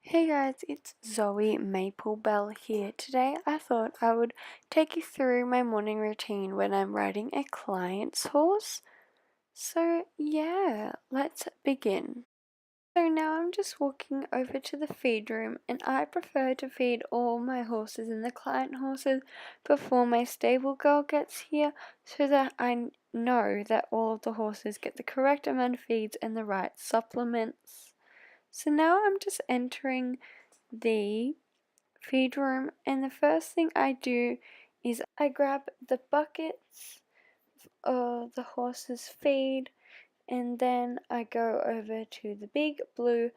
Hey guys, it's Zoe Maplebell here. Today I thought I would take you through my morning routine when I'm riding a client's horse. So yeah, let's begin. So now I'm just walking over to the feed room, and I prefer to feed all my horses and the client horses before my stable girl gets here so that I know that all of the horses get the correct amount of feeds and the right supplements. So now I'm just entering the feed room, and the first thing I do is I grab the buckets of the horse's feed, and then I go over to the big blue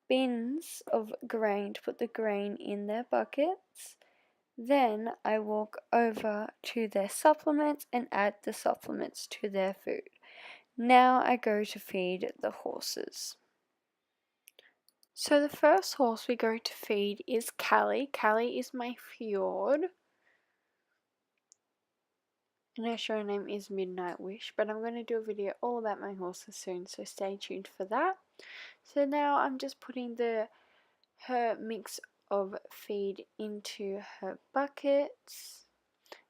bins of grain to put the grain in their buckets. Then I walk over to their supplements and add the supplements to their food. Now I go to feed the horses. So the first horse we go to feed is Callie. Callie is my fjord. And her show name is Midnight Wish, but I'm going to do a video all about my horses soon, so stay tuned for that. So now I'm just putting her mix of feed into her buckets.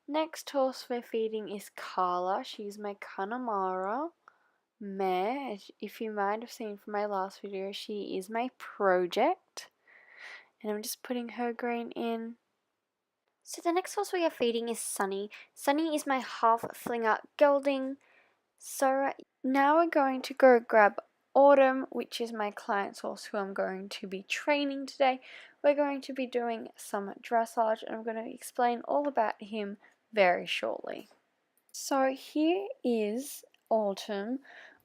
Next horse we're feeding is Carla. She's my Connemara mare. If you might have seen from my last video, she is my project. And I'm just putting her grain in. So the next horse we are feeding is Sunny. Sunny is my half flinger gelding. So now we're going to go grab Autumn, which is my client's horse who I'm going to be training today. We're going to be doing some dressage, and I'm going to explain all about him very shortly. So here is Autumn.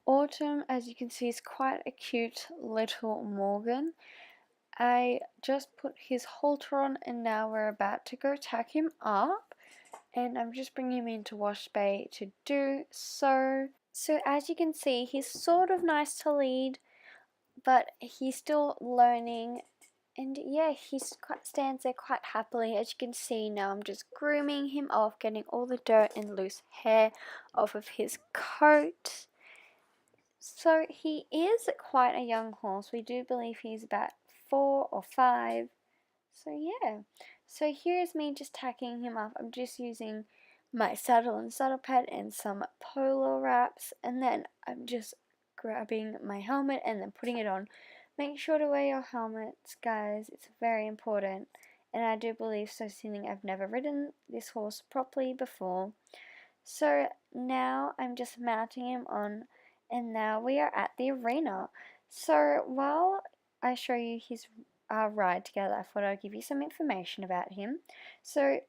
Autumn, as you can see, is quite a cute little Morgan. I just put his halter on, and now we're about to go tack him up, and I'm just bringing him into wash bay to do so. So as you can see, he's sort of nice to lead, but he's still learning, and yeah, he stands there quite happily. As you can see now, I'm just grooming him off, getting all the dirt and loose hair off of his coat. So he is quite a young horse. We do believe he's about 4 or 5. So yeah. So here's me just tacking him up. I'm just using my saddle and saddle pad and some polo wraps, and then I'm just grabbing my helmet and then putting it on. Make sure to wear your helmets, guys. It's very important. And I do believe so, seeing I've never ridden this horse properly before. So now I'm just mounting him on, and now we are at the arena. So while I show you his ride together, I thought I'd give you some information about him. So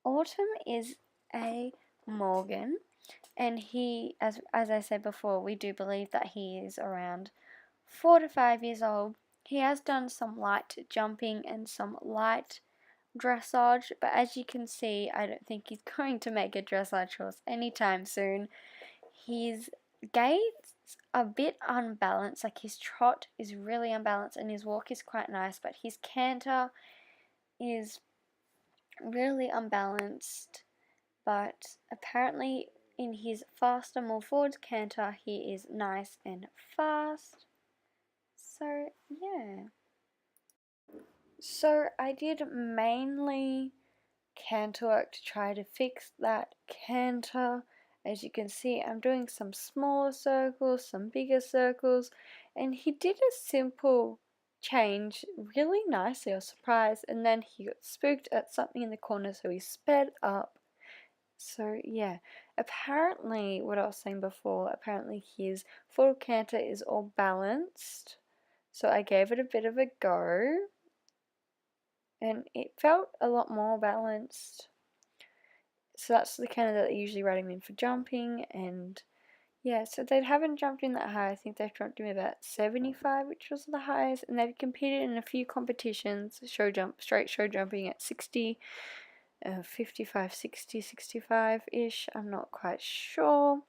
Autumn is a Morgan, and he, as I said before, we do believe that he is around 4 to 5 years old. He has done some light jumping and some light dressage, but as you can see, I don't think he's going to make a dressage horse anytime soon. His gait's a bit unbalanced, like his trot is really unbalanced and his walk is quite nice, but his canter is really unbalanced. But apparently in his faster, more forward canter, he is nice and fast. So yeah. So I did mainly canter work to try to fix that canter. As you can see, I'm doing some smaller circles, some bigger circles, and he did a simple change really nicely. I was surprised, and then he got spooked at something in the corner, so he sped up. So yeah, apparently what I was saying before, apparently his full canter is all balanced. So I gave it a bit of a go, and it felt a lot more balanced. So that's the kind of that they usually rate him in for jumping, and yeah, so they haven't jumped in that high. I think they've jumped in about 75, which was the highest, and they've competed in a few competitions, straight show jumping at 60, 55, 60, 65-ish, I'm not quite sure.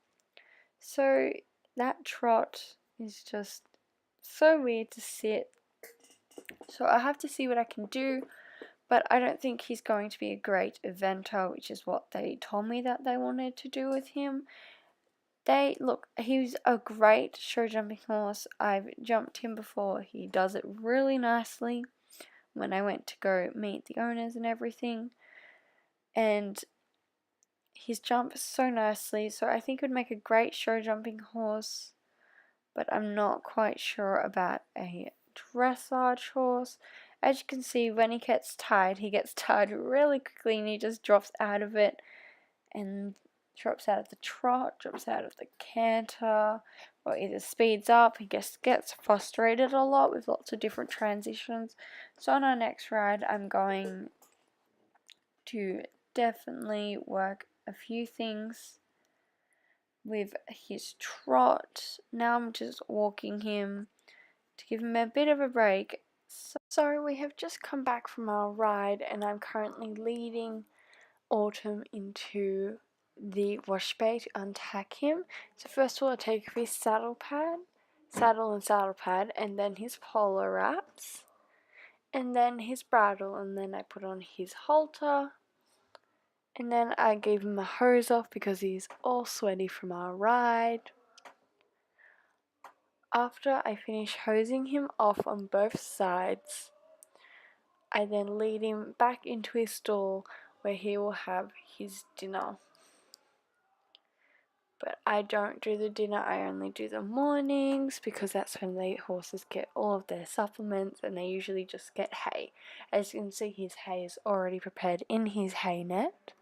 So that trot is just so weird to sit. So I have to see what I can do, but I don't think he's going to be a great eventer, which is what they told me that they wanted to do with him. he's a great show jumping horse. I've jumped him before. He does it really nicely when I went to go meet the owners and everything. And he's jumped so nicely, so I think it would make a great show jumping horse. But I'm not quite sure about a dressage horse. As you can see, when he gets tired really quickly and he just drops out of it and drops out of the trot, drops out of the canter, or either speeds up. He just gets frustrated a lot with lots of different transitions. So on our next ride, I'm going to definitely work a few things with his trot. Now I'm just walking him to give him a bit of a break. So we have just come back from our ride and I'm currently leading Autumn into the wash bay to untack him. So first of all I take his saddle and saddle pad, and then his polar wraps, and then his bridle, and then I put on his halter, and then I gave him a hose off because he's all sweaty from our ride. After I finish hosing him off on both sides, I then lead him back into his stall where he will have his dinner. But I don't do the dinner, I only do the mornings because that's when the horses get all of their supplements and they usually just get hay. As you can see, his hay is already prepared in his hay net.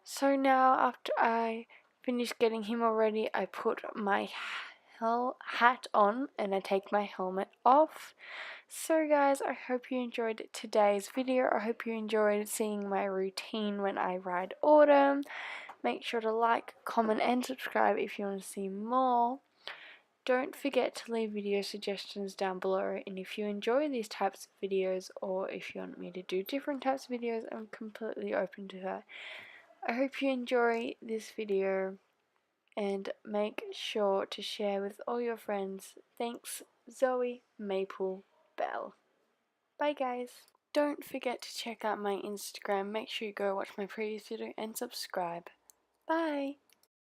So now after I finish getting him already, I put my hat on and I take my helmet off. So guys, I hope you enjoyed today's video. I hope you enjoyed seeing my routine when I ride Autumn. Make sure to like, comment and subscribe if you want to see more. Don't forget to leave video suggestions down below, and if you enjoy these types of videos or if you want me to do different types of videos, I'm completely open to that. I hope you enjoy this video and make sure to share with all your friends. Thanks, Zoe Maplebell. Bye guys. Don't forget to check out my Instagram. Make sure you go watch my previous video and subscribe. Bye.